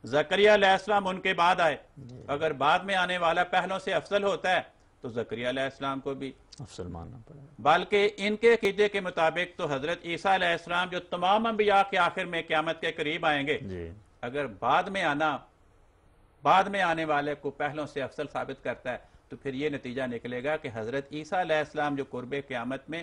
زکریا علیہ السلام ان کے بعد آئے، اگر بعد میں آنے والا پہلوں سے افضل ہوتا ہے تو زکریا علیہ السلام کو بھی افضل ماننا پڑے گا۔ بلکہ ان کے عقیدے کے مطابق تو حضرت عیسیٰ علیہ السلام جو تمام انبیاء کے آخر میں قیامت کے قریب آئیں گے، جی اگر بعد میں آنے والے کو پہلوں سے افضل ثابت کرتا ہے تو پھر یہ نتیجہ نکلے گا کہ حضرت عیسیٰ علیہ السلام جو قرب قیامت میں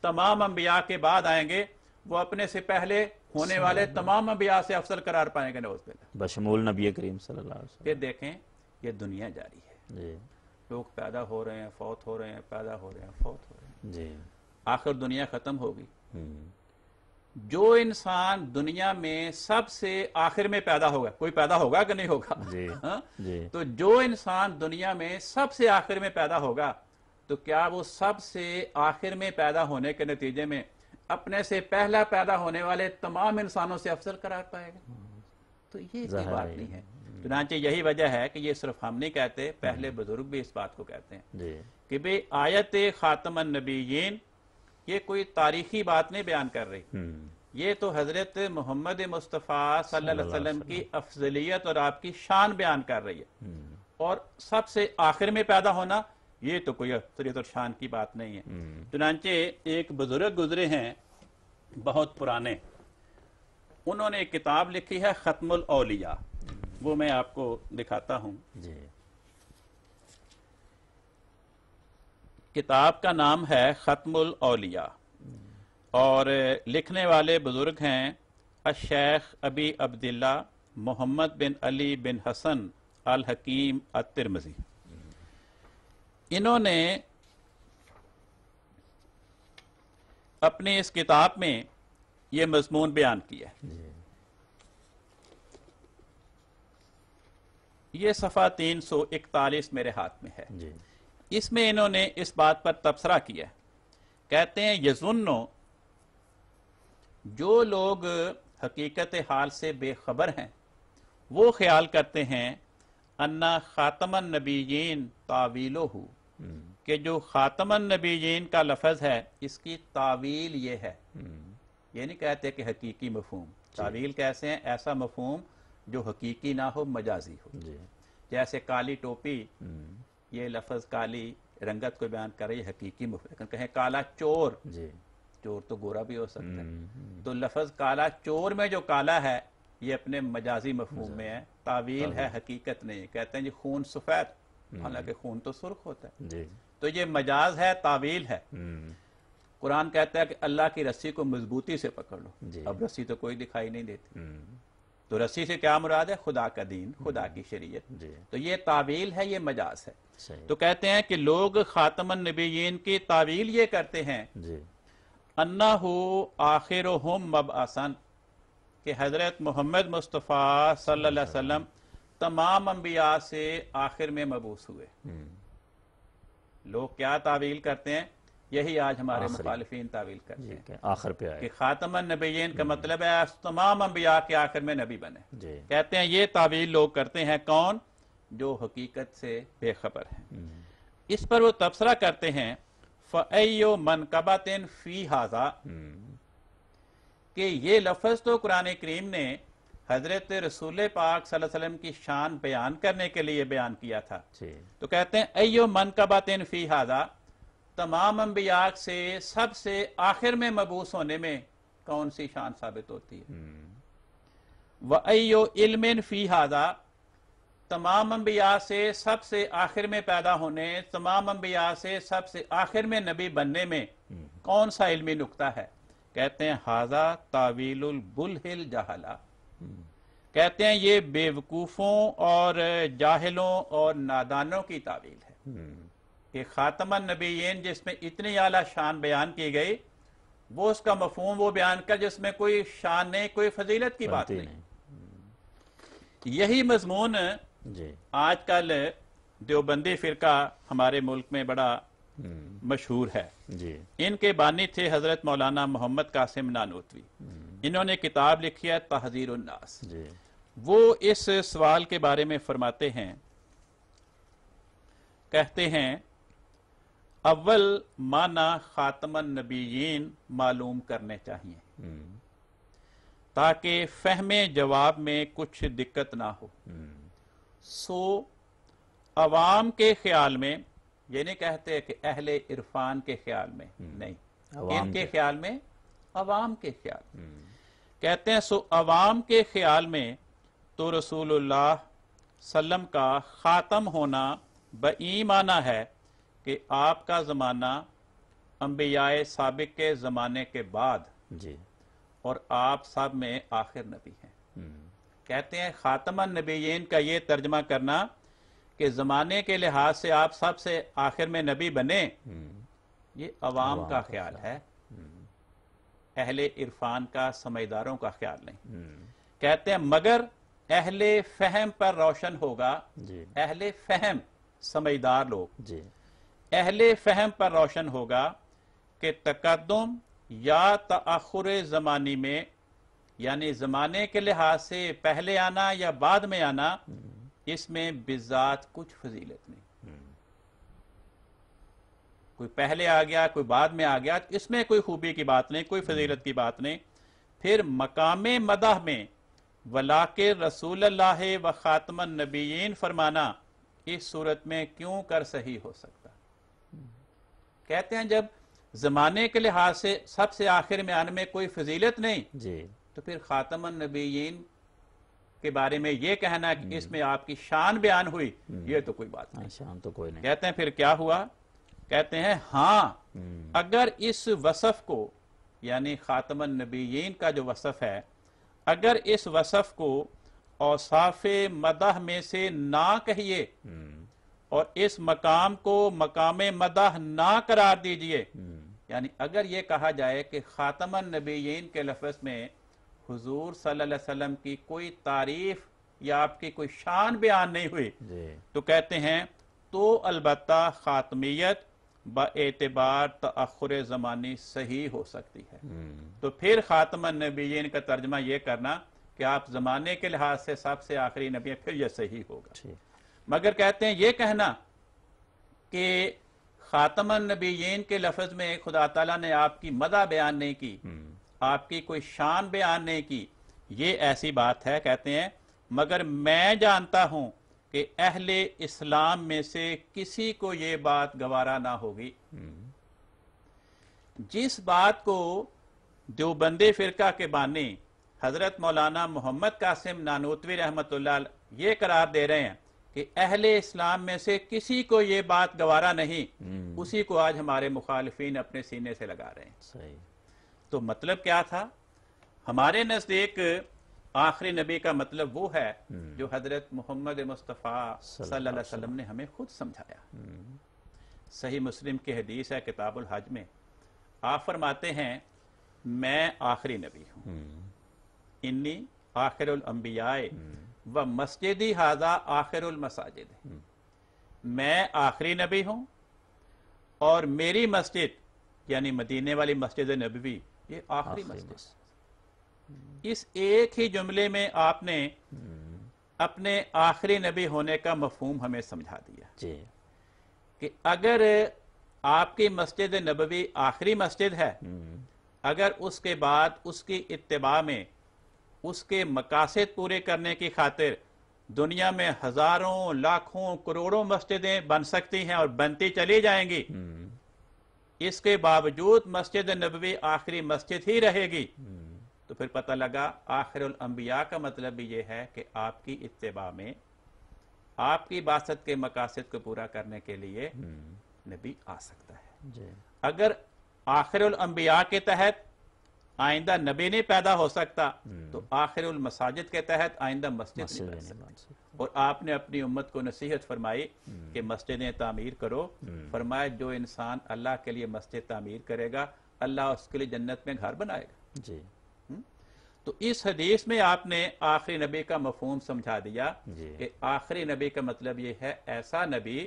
تمام انبیاء کے بعد آئیں گے، وہ اپنے سے پہلے ہونے والے تمام انبیاء سے افضل قرار پائیں گے، نعوذ باللہ۔ بشمول نبی کریم صلی اللہ علیہ پھر وسلم۔ دیکھیں یہ دنیا جاری ہے، جی لوگ پیدا ہو رہے ہیں، فوت ہو رہے ہیں، پیدا ہو رہے ہیں، فوت ہو رہے ہیں، جی آخر دنیا ختم ہوگی۔ ہم، جو انسان دنیا میں سب سے آخر میں پیدا ہوگا، کوئی پیدا ہوگا کہ نہیں ہوگا؟ جی ہاں؟ جی تو جو انسان دنیا میں سب سے آخر میں پیدا ہوگا تو کیا وہ سب سے آخر میں پیدا ہونے کے نتیجے میں اپنے سے پہلا پیدا ہونے والے تمام انسانوں سے افضل قرار پائے گا؟ تو یہ کوئی ظاہر بات ہے نہیں ہے۔ چنانچہ یہی وجہ ہے کہ یہ صرف ہم نہیں کہتے، پہلے بزرگ بھی اس بات کو کہتے ہیں جی کہ بھئی آیت خاتم النبیین یہ کوئی تاریخی بات نہیں بیان کر رہی، ہم، یہ تو حضرت محمد مصطفیٰ صلی اللہ علیہ وسلم کی افضلیت اور آپ کی شان بیان کر رہی ہے، ہم، اور سب سے آخر میں پیدا ہونا یہ تو کوئی افضلیت اور شان کی بات نہیں ہے۔ چنانچہ ایک بزرگ گزرے ہیں بہت پرانے، انہوں نے ایک کتاب لکھی ہے ختم الاولیاء، وہ میں آپ کو دکھاتا ہوں۔ جی کتاب کا نام ہے ختم الاولیاء، اور لکھنے والے بزرگ ہیں الشیخ ابی عبداللہ محمد بن علی بن حسن الحکیم الترمذی۔ انہوں نے اپنی اس کتاب میں یہ مضمون بیان کیا ہے۔ جی یہ صفحہ 341 میرے ہاتھ میں ہے۔ جی اس میں انہوں نے اس بات پر تبصرہ کیا ہے، کہتے ہیں یظنو، جو لوگ حقیقت حال سے بے خبر ہیں وہ خیال کرتے ہیں انا خاتم النبیین تعویلہ، ہم، کہ جو خاتم النبیین کا لفظ ہے اس کی تعویل یہ ہے، ہم، یہ نہیں کہتے کہ حقیقی مفہوم، تعویل کیسے ہیں؟ ایسا مفہوم جو حقیقی نہ ہو، مجازی ہو۔ جی جیسے کالی ٹوپی، ہم، یہ لفظ کالی رنگت کو بیان کر رہی ہے، حقیقی مفہوم۔ لیکن کہیں کالا چور، جی چور تو گورا بھی ہو سکتا ہے، ہم، تو لفظ کالا چور میں جو کالا ہے یہ اپنے مجازی مفہوم میں ہے، تعویل ہے، حقیقت نہیں۔ کہتے ہیں جی خون سفید، حالانکہ خون تو سرخ ہوتا ہے، جی تو یہ مجاز ہے، تعویل ہے۔ ہم، قرآن کہتا ہے کہ اللہ کی رسی کو مضبوطی سے پکڑ لو، جی اب رسی تو کوئی دکھائی نہیں دیتی، ہم، تو رسی سے کیا مراد ہے؟ خدا کا دین، خدا کی شریعت۔ جی تو یہ تعویل ہے، یہ مجاز ہے۔ صحیح تو کہتے ہیں کہ لوگ خاتم النبیین کی تعویل یہ کرتے ہیں جی انہو آخرہم مبعثاً، کہ حضرت محمد مصطفیٰ صلی اللہ علیہ وسلم تمام انبیاء سے آخر میں مبعوث ہوئے۔ ہم، لوگ کیا تعویل کرتے ہیں؟ یہی آج ہمارے آخری۔ مخالفین تعویل کرتے جی ہیں کہ آخر پہ آئے کہ خاتم النبیین کا مطلب ہے تمام انبیاء کے آخر میں نبی بنے۔ جی کہتے ہیں یہ تعویل لوگ کرتے ہیں، کون؟ جو حقیقت سے بے خبر ہیں۔ ہم، اس پر وہ تبصرہ کرتے ہیں فَأَيُّ مَنْقَبَةٍ فِي هَذَا، ہم، کہ یہ لفظ تو قرآن کریم نے حضرت رسول پاک صلی اللہ علیہ وسلم کی شان بیان کرنے کے لیے بیان کیا تھا، جی تو کہتے ہیں ایو منقبۃ فی ھذا، تمام انبیاء سے سب سے آخر میں مبعوث ہونے میں کون سی شان ثابت ہوتی ہے؟ ہم، وَأَيُّ عِلْمٍ فِي ھذا، تمام انبیاء سے سب سے آخر میں پیدا ہونے، تمام انبیاء سے سب سے آخر میں نبی بننے میں کون سا علمی نقطہ ہے؟ کہتے ہیں ھذا تعویل البلہ الجہلہ، کہتے ہیں یہ بے وقوفوں اور جاہلوں اور نادانوں کی تعویل ہے ہم، کہ خاتم النبیین جس میں اتنی اعلیٰ شان بیان کی گئی، وہ اس کا مفہوم وہ بیان کر جس میں کوئی شان نہیں، کوئی فضیلت کی بات بنتی نہیں۔ یہی مضمون جی آج کل دیوبندی فرقہ ہمارے ملک میں بڑا ہم، مشہور ہے۔ جی ان کے بانی تھے حضرت مولانا محمد قاسم نانوتوی، انہوں نے کتاب لکھی ہے تحذیر الناس۔ جی وہ اس سوال کے بارے میں فرماتے ہیں، کہتے ہیں اول معنی خاتم النبیین معلوم کرنے چاہیے۔ ہم، تاکہ فہم جواب میں کچھ دقت نہ ہو. سو عوام کے خیال میں، یہ نہیں کہتے کہ اہل عرفان کے خیال میں، نہیں، ان کے خیال میں، عوام کے خیال میں کہتے ہیں. سو عوام کے خیال میں تو رسول اللہ سلم کا خاتم ہونا بئی معنی ہے کہ آپ کا زمانہ انبیاء سابق کے زمانے کے بعد، جی، اور آپ سب میں آخر نبی ہیں. کہتے ہیں خاتم النبیین کا یہ ترجمہ کرنا کہ زمانے کے لحاظ سے آپ سب سے آخر میں نبی بنے، یہ عوام کا خیال ہے، اہل عرفان کا، سمجھداروں کا خیال نہیں. کہتے ہیں مگر اہل فہم پر روشن ہوگا، جی، اہل فہم، سمجھدار لوگ، جی، اہل فہم پر روشن ہوگا کہ تقدم یا تأخر زمانی میں، یعنی زمانے کے لحاظ سے پہلے آنا یا بعد میں آنا، اس میں بذات کچھ فضیلت نہیں. کوئی پہلے آ گیا، کوئی بعد میں آ گیا، اس میں کوئی خوبی کی بات نہیں، کوئی فضیلت کی بات نہیں. پھر مقام مدح میں ولاکن رسول اللہ و خاتم النبیین فرمانا اس صورت میں کیوں کر صحیح ہو سکتا؟ کہتے ہیں جب زمانے کے لحاظ سے سب سے آخر میں آنے میں کوئی فضیلت نہیں، جی، تو پھر خاتم النبیین کے بارے میں یہ کہنا کہ اس میں آپ کی شان بیان ہوئی، یہ تو کوئی بات نہیں. شان تو کوئی نہیں. کہتے ہیں پھر کیا ہوا؟ کہتے ہیں ہاں، اگر اس وصف کو، یعنی خاتم النبیین کا جو وصف ہے، اگر اس وصف کو اوصاف مدح میں سے نہ کہیے اور اس مقام کو مقام مدح نہ قرار دیجئے، یعنی اگر یہ کہا جائے کہ خاتم النبیین کے لفظ میں حضور صلی اللہ علیہ وسلم کی کوئی تعریف یا آپ کی کوئی شان بیان نہیں ہوئی، تو کہتے ہیں تو البتہ خاتمیت با اعتبار تأخر زمانی صحیح ہو سکتی ہے. تو پھر خاتم النبیین کا ترجمہ یہ کرنا کہ آپ زمانے کے لحاظ سے سب سے آخری نبی ہیں، پھر یہ صحیح ہوگا. مگر کہتے ہیں یہ کہنا کہ خاتم النبیین کے لفظ میں خدا تعالیٰ نے آپ کی مدح بیان نہیں کی، آپ کی کوئی شان بیان نہیں کی، یہ ایسی بات ہے. کہتے ہیں مگر میں جانتا ہوں کہ اہل اسلام میں سے کسی کو یہ بات گوارا نہ ہوگی. جس بات کو دیوبندی فرقہ کے بانی حضرت مولانا محمد قاسم نانوتوی رحمۃ اللہ علیہ یہ قرار دے رہے ہیں کہ اہل اسلام میں سے کسی کو یہ بات گوارا نہیں، اسی کو آج ہمارے مخالفین اپنے سینے سے لگا رہے ہیں. صحیح. تو مطلب کیا تھا؟ ہمارے نزدیک آخری نبی کا مطلب وہ ہے جو حضرت محمد مصطفیٰ صلی اللہ علیہ وسلم نے ہمیں خود سمجھایا. صحیح مسلم کی حدیث ہے کتاب الحج میں، آپ فرماتے ہیں میں آخری نبی ہوں، انی آخر الانبیاء و مسجدی ھذا آخر المساجد. میں آخری نبی ہوں اور میری مسجد یعنی مدینے والی مسجد نبوی یہ آخری مسجد. اس ایک ہی جملے میں آپ نے اپنے آخری نبی ہونے کا مفہوم ہمیں سمجھا دیا. جی، کہ اگر آپ کی مسجد نبوی آخری مسجد ہے، اگر اس کے بعد اس کی اتباع میں اس کے مقاصد پورے کرنے کی خاطر دنیا میں ہزاروں، لاکھوں، کروڑوں مسجدیں بن سکتی ہیں اور بنتی چلی جائیں گی، اس کے باوجود مسجد نبوی آخری مسجد ہی رہے گی، تو پھر پتہ لگا آخر الانبیاء کا مطلب بھی یہ ہے کہ آپ کی اتباع میں آپ کی بعثت کے مقاصد کو پورا کرنے کے لیے نبی آ سکتا ہے. جی، اگر آخر الانبیاء کے تحت آئندہ نبی نہیں پیدا ہو سکتا تو آخر المساجد کے تحت آئندہ مسجد نہیں بن سکتی. اور آپ نے اپنی امت کو نصیحت فرمائی کہ مسجدیں تعمیر کرو. فرمایا جو انسان اللہ کے لیے مسجد تعمیر کرے گا اللہ اس کے لیے جنت میں گھر بنائے گا. جی. تو اس حدیث میں آپ نے آخری نبی کا مفہوم سمجھا دیا کہ آخری نبی کا مطلب یہ ہے ایسا نبی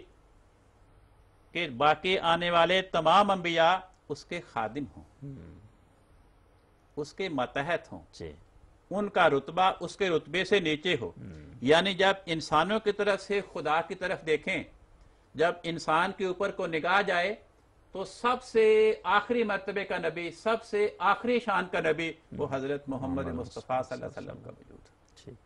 کہ باقی آنے والے تمام انبیاء اس کے خادم ہوں، اس کے ماتحت ہوں، ان کا رتبہ اس کے رتبے سے نیچے ہو. یعنی جب انسانوں کی طرف سے خدا کی طرف دیکھیں، جب انسان کے اوپر کو نگاہ جائے تو سب سے آخری مرتبے کا نبی، سب سے آخری شان کا نبی وہ حضرت محمد مصطفیٰ صلی اللہ علیہ وسلم کا وجود ہے۔ ٹھیک ہے۔